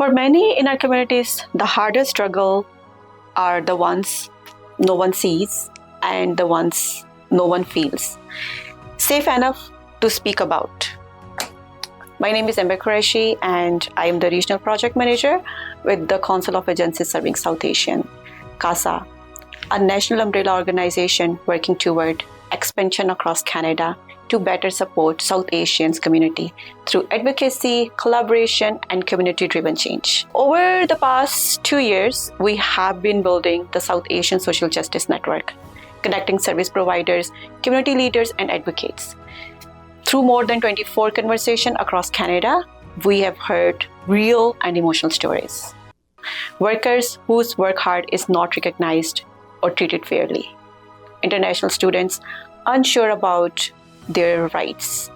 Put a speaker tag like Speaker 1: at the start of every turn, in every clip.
Speaker 1: For many in our communities, the hardest struggle are the ones no one sees and the ones no one feels safe enough to speak about. My name is Ember Qureshi and I am the Regional Project Manager with the Council of Agencies Serving South Asian, CASA, a national umbrella organization working toward expansion across Canada to better support South Asians community through advocacy, collaboration, and community-driven change. Over the past 2 years, we have been building the South Asian Social Justice Network, connecting service providers, community leaders, and advocates. Through more than 24 conversations across Canada, we have heard real and emotional stories. Workers whose work hard is not recognized or treated fairly. International students unsure about their rights.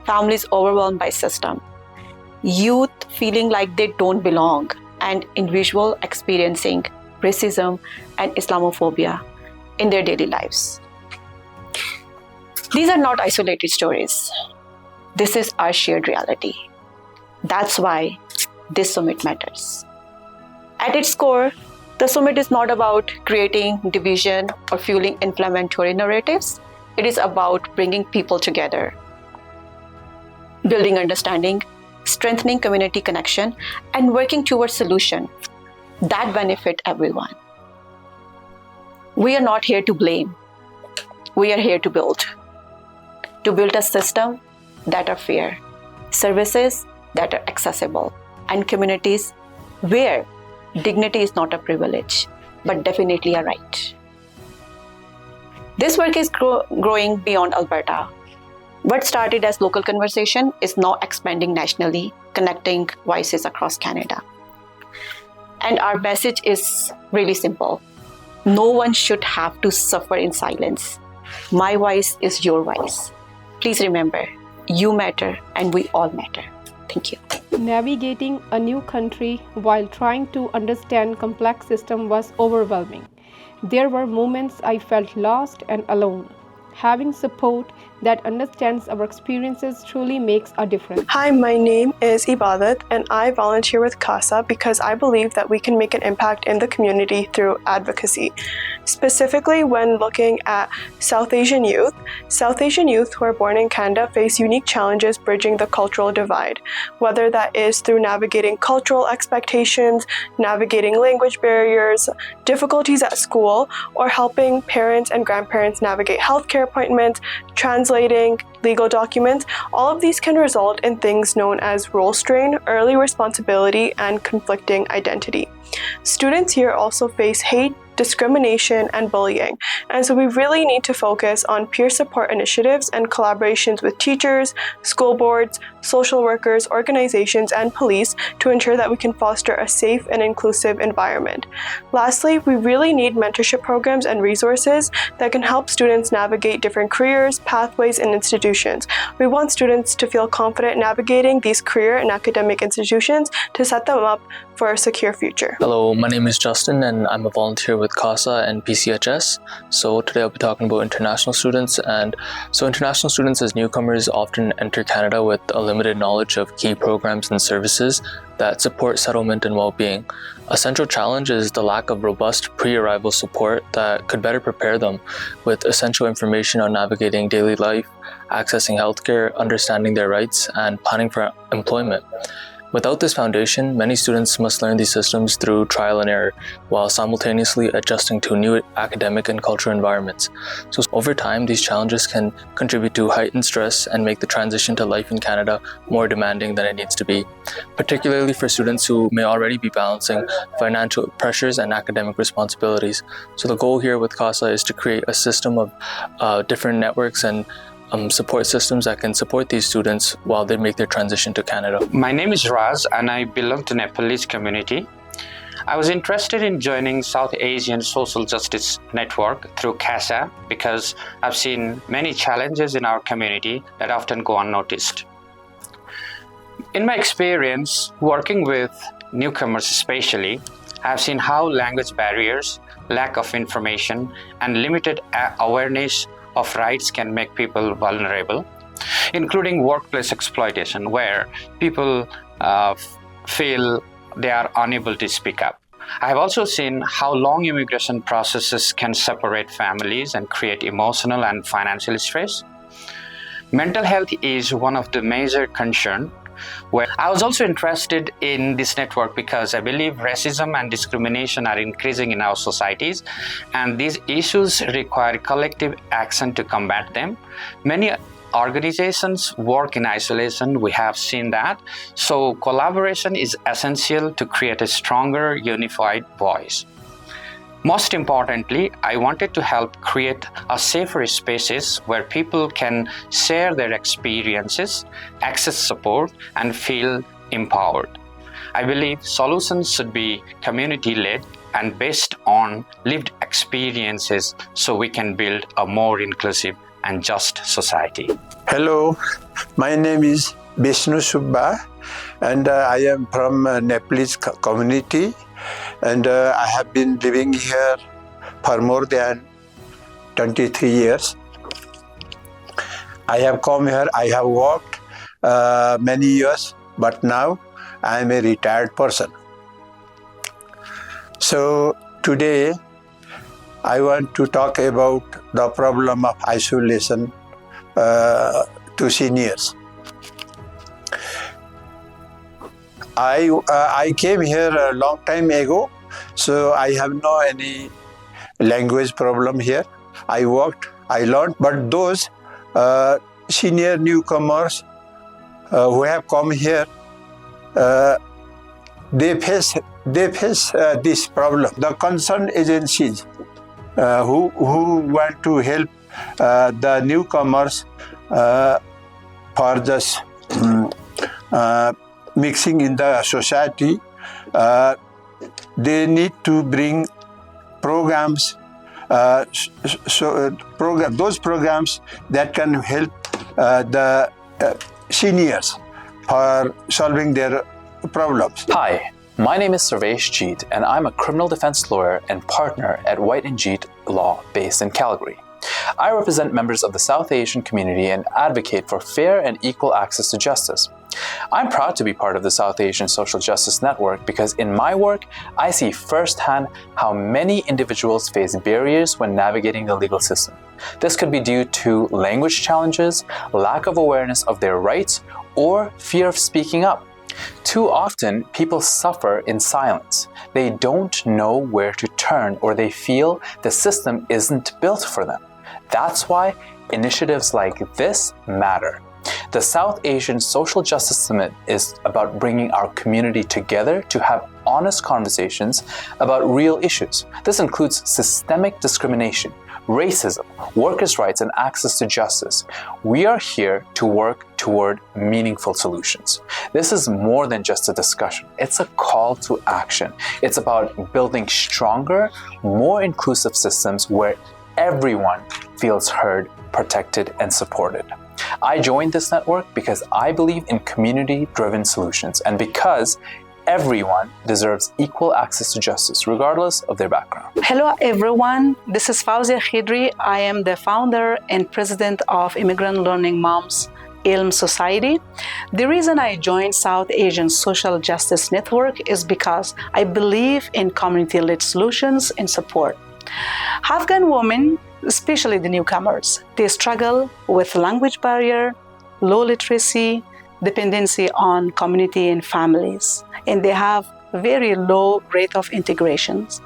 Speaker 1: Families overwhelmed by system. Youth feeling like they don't belong, and individuals experiencing racism and Islamophobia in their daily lives. These are not isolated stories. This is our shared reality. That's why this summit matters. At its core, the summit is not about creating division or fueling inflammatory narratives. It is about bringing people together, building understanding, strengthening community connection, and working towards solutions that benefit everyone. We are not here to blame. We are here to build a system that are fair, services that are accessible, and communities where dignity is not a privilege, but definitely a right. This work is growing beyond Alberta. What started as local conversation is now expanding nationally, connecting voices across Canada. And our message is really simple. No one should have to suffer in silence. My voice is your voice. Please remember, you matter and we all matter. Thank you.
Speaker 2: Navigating a new country while trying to understand complex system was overwhelming. There were moments I felt lost and alone. Having support that understands our experiences truly makes a difference.
Speaker 3: Hi, my name is Ibadat and I volunteer with CASA because I believe that we can make an impact in the community through advocacy. Specifically, when looking at South Asian youth who are born in Canada face unique challenges bridging the cultural divide, whether that is through navigating cultural expectations, navigating language barriers, difficulties at school, or helping parents and grandparents navigate healthcare appointments, translating legal documents. All of these can result in things known as role strain, early responsibility, and conflicting identity. Students here also face hate, discrimination, and bullying. And so we really need to focus on peer support initiatives and collaborations with teachers, school boards, social workers, organizations, and police to ensure that we can foster a safe and inclusive environment. Lastly, we really need mentorship programs and resources that can help students navigate different careers, pathways, and institutions. We want students to feel confident navigating these career and academic institutions to set them up for a secure future.
Speaker 4: Hello, my name is Justin and I'm a volunteer with CASA and PCHS. So today I'll be talking about international students. And so international students as newcomers often enter Canada with a limited knowledge of key programs and services that support settlement and well-being. A central challenge is the lack of robust pre-arrival support that could better prepare them with essential information on navigating daily life, accessing healthcare, understanding their rights, and planning for employment. Without this foundation, many students must learn these systems through trial and error, while simultaneously adjusting to new academic and cultural environments. So over time, these challenges can contribute to heightened stress and make the transition to life in Canada more demanding than it needs to be, particularly for students who may already be balancing financial pressures and academic responsibilities. So the goal here with CASA is to create a system of different networks and support systems that can support these students while they make their transition to Canada.
Speaker 5: My name is Raz and I belong to Nepalese community. I was interested in joining South Asian Social Justice Network through CASA because I've seen many challenges in our community that often go unnoticed. In my experience working with newcomers especially, I've seen how language barriers, lack of information, and limited awareness of rights can make people vulnerable, including workplace exploitation, where people feel they are unable to speak up. I have also seen how long immigration processes can separate families and create emotional and financial stress. Mental health is one of the major concerns. Where I was also interested in this network because I believe racism and discrimination are increasing in our societies, and these issues require collective action to combat them. Many organizations work in isolation, we have seen that. So collaboration is essential to create a stronger, unified voice. Most importantly, I wanted to help create a safer spaces where people can share their experiences, access support, and feel empowered. I believe solutions should be community-led and based on lived experiences so we can build a more inclusive and just society.
Speaker 6: Hello, my name is Vishnu Subba, and I am from Nepalese community, and I have been living here for more than 23 years. I have come here, I have worked many years, but now I am a retired person. So today I want to talk about the problem of isolation to seniors. I came here a long time ago, so I have no any language problem here. I worked, I learned, but those senior newcomers who have come here, they face this problem. The concerned agencies who want to help the newcomers for just mixing in the society, they need to bring programs, those programs that can help the seniors for solving their problems.
Speaker 4: Hi, my name is Sarvesh Jeet, and I'm a criminal defense lawyer and partner at White & Jeet Law based in Calgary. I represent members of the South Asian community and advocate for fair and equal access to justice. I'm proud to be part of the South Asian Social Justice Network because in my work, I see firsthand how many individuals face barriers when navigating the legal system. This could be due to language challenges, lack of awareness of their rights, or fear of speaking up. Too often, people suffer in silence. They don't know where to turn, or they feel the system isn't built for them. That's why initiatives like this matter. The South Asian Social Justice Summit is about bringing our community together to have honest conversations about real issues. This includes systemic discrimination, racism, workers' rights, and access to justice. We are here to work toward meaningful solutions. This is more than just a discussion. It's a call to action. It's about building stronger, more inclusive systems where everyone feels heard, protected, and supported. I joined this network because I believe in community-driven solutions and because everyone deserves equal access to justice, regardless of their background.
Speaker 7: Hello, everyone. This is Fauzia Khidri. I am the founder and president of Immigrant Learning Moms Ilm Society. The reason I joined South Asian Social Justice Network is because I believe in community-led solutions and support. Afghan women, especially the newcomers, they struggle with language barrier, low literacy, dependency on community and families, and they have very low rate of integrations.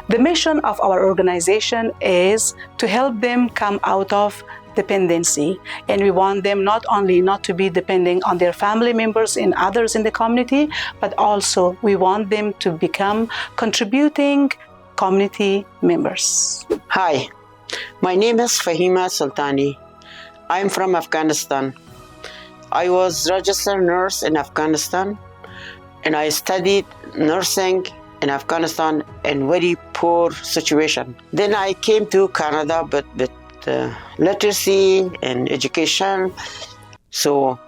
Speaker 7: The mission of our organization is to help them come out of dependency, and we want them not only not to be depending on their family members and others in the community, but also we want them to become contributing community members.
Speaker 8: Hi, my name is Fahima Sultani. I'm from Afghanistan. I was registered nurse in Afghanistan, and I studied nursing in Afghanistan in very poor situation. Then I came to Canada, but with literacy and education. So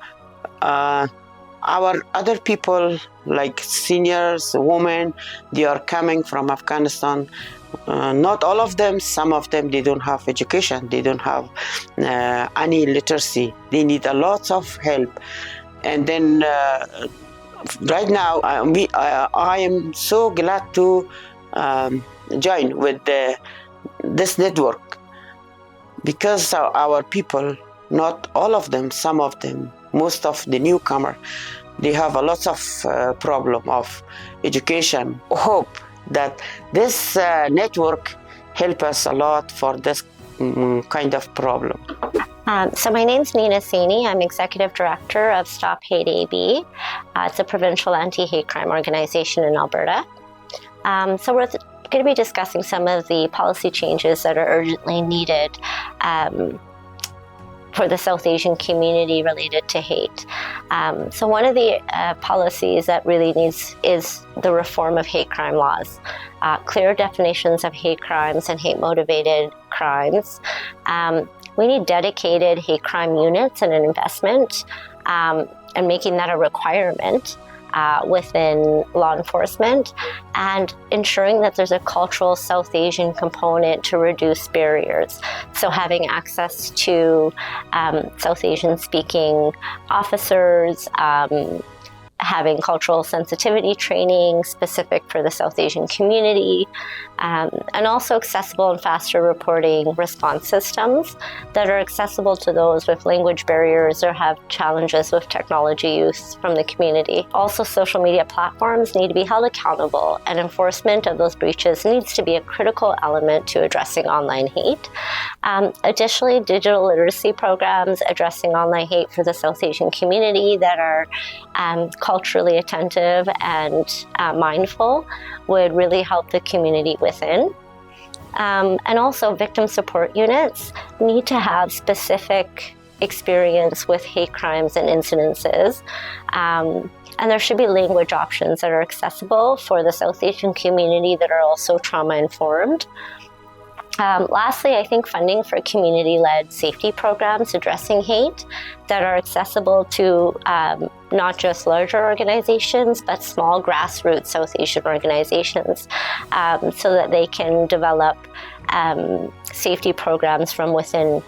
Speaker 8: our other people, like seniors, women, they are coming from Afghanistan. Not all of them, some of them, they don't have education, they don't have any literacy. They need a lot of help. And then right now, I am so glad to join with this network, because our people, not all of them, some of them, most of the newcomer, they have a lot of problem of education. Hope that this network help us a lot for this kind of problem.
Speaker 9: So my name's Nina Saini. I'm Executive Director of Stop Hate AB. It's a provincial anti-hate crime organization in Alberta. So we're going to be discussing some of the policy changes that are urgently needed for the South Asian community related to hate. So one of the policies that really needs is the reform of hate crime laws. Clear definitions of hate crimes and hate-motivated crimes. We need dedicated hate crime units and an investment, and making that a requirement within law enforcement, and ensuring that there's a cultural South Asian component to reduce barriers. So having access to South Asian speaking officers, having cultural sensitivity training specific for the South Asian community, and also accessible and faster reporting response systems that are accessible to those with language barriers or have challenges with technology use from the community. Also, social media platforms need to be held accountable, and enforcement of those breaches needs to be a critical element to addressing online hate. Additionally, digital literacy programs addressing online hate for the South Asian community that are culturally attentive and mindful would really help the community within. And also, victim support units need to have specific experience with hate crimes and incidences. And there should be language options that are accessible for the South Asian community that are also trauma-informed. Lastly, I think funding for community-led safety programs addressing hate that are accessible to not just larger organizations, but small grassroots South Asian organizations, so that they can develop safety programs from within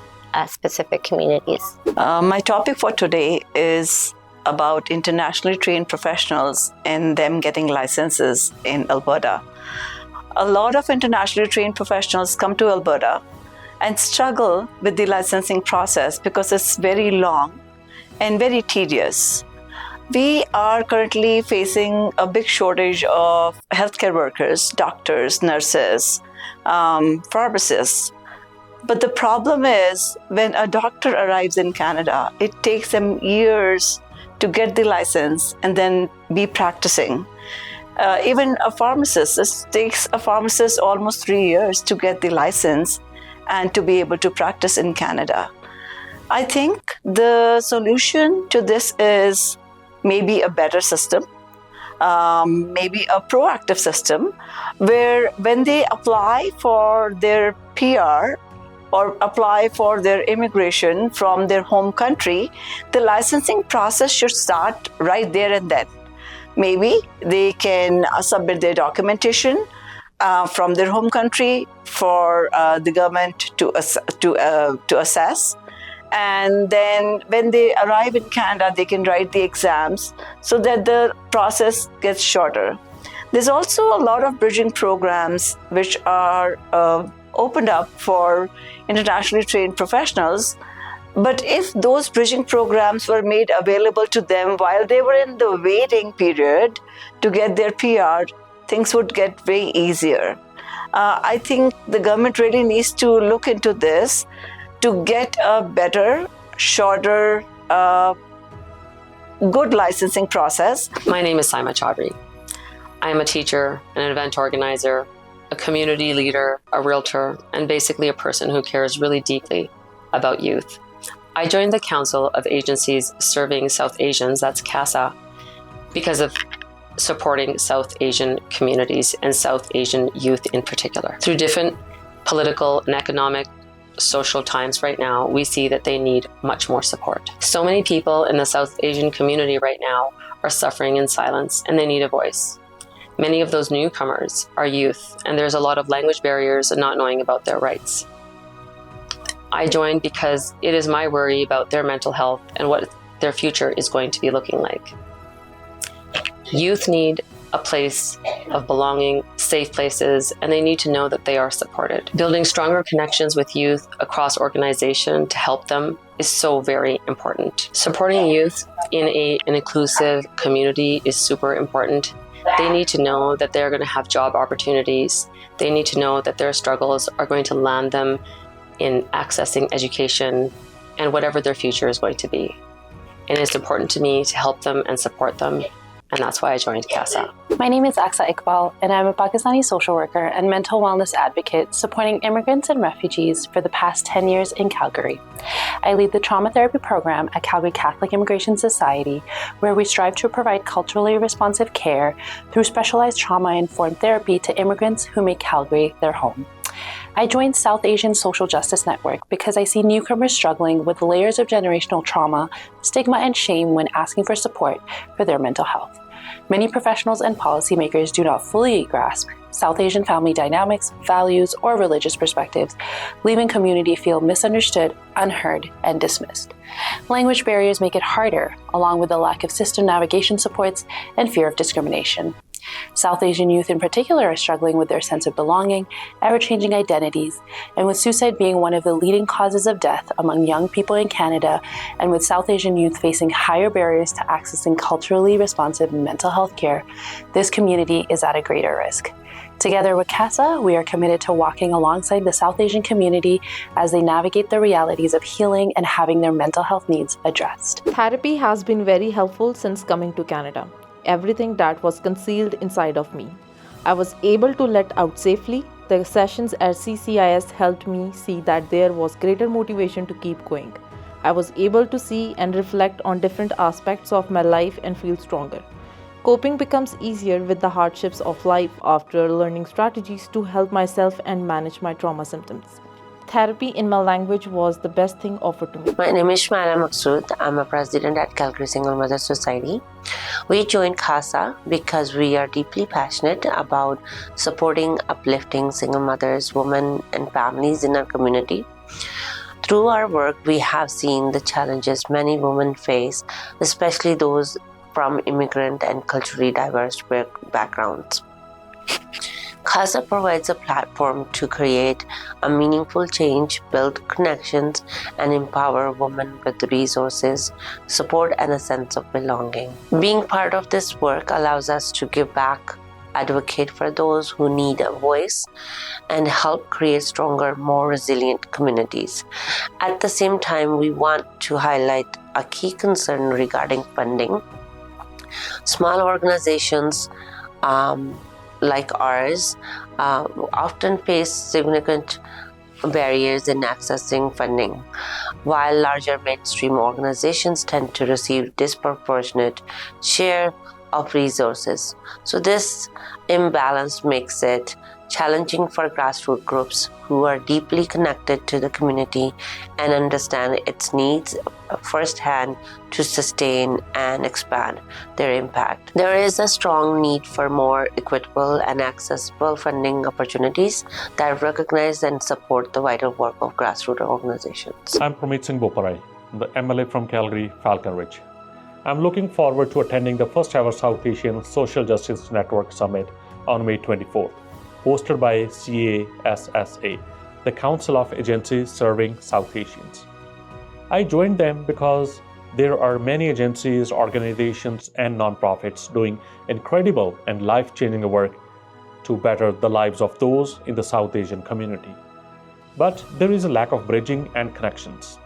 Speaker 9: specific communities.
Speaker 10: My topic for today is about internationally trained professionals and them getting licenses in Alberta. A lot of internationally trained professionals come to Alberta and struggle with the licensing process because it's very long and very tedious. We are currently facing a big shortage of healthcare workers, doctors, nurses, pharmacists. But the problem is, when a doctor arrives in Canada, it takes them years to get the license and then be practicing. Even a pharmacist, it takes a pharmacist almost 3 years to get the license and to be able to practice in Canada. I think the solution to this is maybe a better system, maybe a proactive system, where when they apply for their PR or apply for their immigration from their home country, the licensing process should start right there and then. Maybe they can submit their documentation from their home country for the government to assess. And then when they arrive in Canada, they can write the exams so that the process gets shorter. There's also a lot of bridging programs which are opened up for internationally trained professionals. But if those bridging programs were made available to them while they were in the waiting period to get their PR, things would get way easier. I think the government really needs to look into this to get a better, shorter, good licensing process.
Speaker 11: My name is Saima Chaudhry. I am a teacher, an event organizer, a community leader, a realtor, and basically a person who cares really deeply about youth. I joined the Council of Agencies Serving South Asians, that's CASA, because of supporting South Asian communities and South Asian youth in particular. Through different political and economic, social times right now, we see that they need much more support. So many people in the South Asian community right now are suffering in silence, and they need a voice. Many of those newcomers are youth, and there's a lot of language barriers and not knowing about their rights. I joined because it is my worry about their mental health and what their future is going to be looking like. Youth need a place of belonging, safe places, and they need to know that they are supported. Building stronger connections with youth across organization to help them is so very important. Supporting youth in an inclusive community is super important. They need to know that they're going to have job opportunities. They need to know that their struggles are going to land them in accessing education and whatever their future is going to be. And it's important to me to help them and support them, and that's why I joined CASA.
Speaker 12: My name is Aksa Iqbal, and I'm a Pakistani social worker and mental wellness advocate supporting immigrants and refugees for the past 10 years in Calgary. I lead the trauma therapy program at Calgary Catholic Immigration Society, where we strive to provide culturally responsive care through specialized trauma-informed therapy to immigrants who make Calgary their home. I joined South Asian Social Justice Network because I see newcomers struggling with layers of generational trauma, stigma, and shame when asking for support for their mental health. Many professionals and policymakers do not fully grasp South Asian family dynamics, values, or religious perspectives, leaving community feel misunderstood, unheard, and dismissed. Language barriers make it harder, along with the lack of system navigation supports and fear of discrimination. South Asian youth in particular are struggling with their sense of belonging, ever-changing identities, and with suicide being one of the leading causes of death among young people in Canada, and with South Asian youth facing higher barriers to accessing culturally responsive mental health care, this community is at a greater risk. Together with CASA, we are committed to walking alongside the South Asian community as they navigate the realities of healing and having their mental health needs addressed.
Speaker 13: Therapy has been very helpful since coming to Canada. Everything that was concealed inside of me, I was able to let out safely. The sessions at CCIS helped me see that there was greater motivation to keep going. I was able to see and reflect on different aspects of my life and feel stronger. Coping becomes easier with the hardships of life after learning strategies to help myself and manage my trauma symptoms. Therapy in my language was the best thing offered to me.
Speaker 14: My name is Shmala Maqsood. I'm a president at Calgary Single Mother Society. We joined CASA because we are deeply passionate about supporting, uplifting single mothers, women, and families in our community. Through our work, we have seen the challenges many women face, especially those from immigrant and culturally diverse backgrounds. CASA provides a platform to create a meaningful change, build connections, and empower women with resources, support, and a sense of belonging. Being part of this work allows us to give back, advocate for those who need a voice, and help create stronger, more resilient communities. At the same time, we want to highlight a key concern regarding funding. Small organizations like ours often face significant barriers in accessing funding, while larger mainstream organizations tend to receive disproportionate share of resources. So this imbalance makes it challenging for grassroots groups who are deeply connected to the community and understand its needs firsthand to sustain and expand their impact. There is a strong need for more equitable and accessible funding opportunities that recognize and support the vital work of grassroots organizations.
Speaker 15: I'm Pramit Singh Boparai, the MLA from Calgary, Falcon Ridge. I'm looking forward to attending the first ever South Asian Social Justice Network Summit on May 24th, hosted by CASSA, the Council of Agencies Serving South Asians. I joined them because there are many agencies, organizations, and nonprofits doing incredible and life-changing work to better the lives of those in the South Asian community. But there is a lack of bridging and connections.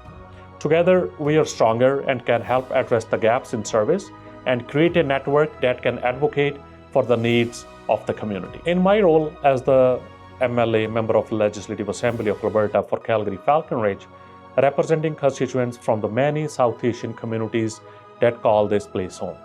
Speaker 15: Together, we are stronger and can help address the gaps in service and create a network that can advocate for the needs of the community. In my role as the MLA, Member of the Legislative Assembly of Alberta for Calgary Falcon Ridge, representing constituents from the many South Asian communities that call this place home,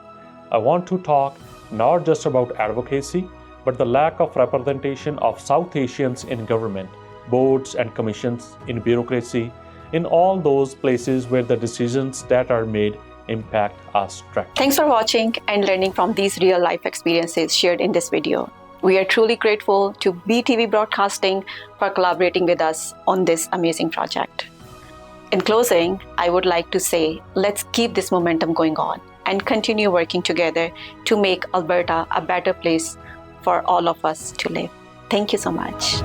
Speaker 15: I want to talk not just about advocacy, but the lack of representation of South Asians in government, boards and commissions, in bureaucracy, in all those places where the decisions that are made impact us directly.
Speaker 1: Thanks for watching and learning from these real-life experiences shared in this video. We are truly grateful to BTV Broadcasting for collaborating with us on this amazing project. In closing, I would like to say, let's keep this momentum going on and continue working together to make Alberta a better place for all of us to live. Thank you so much.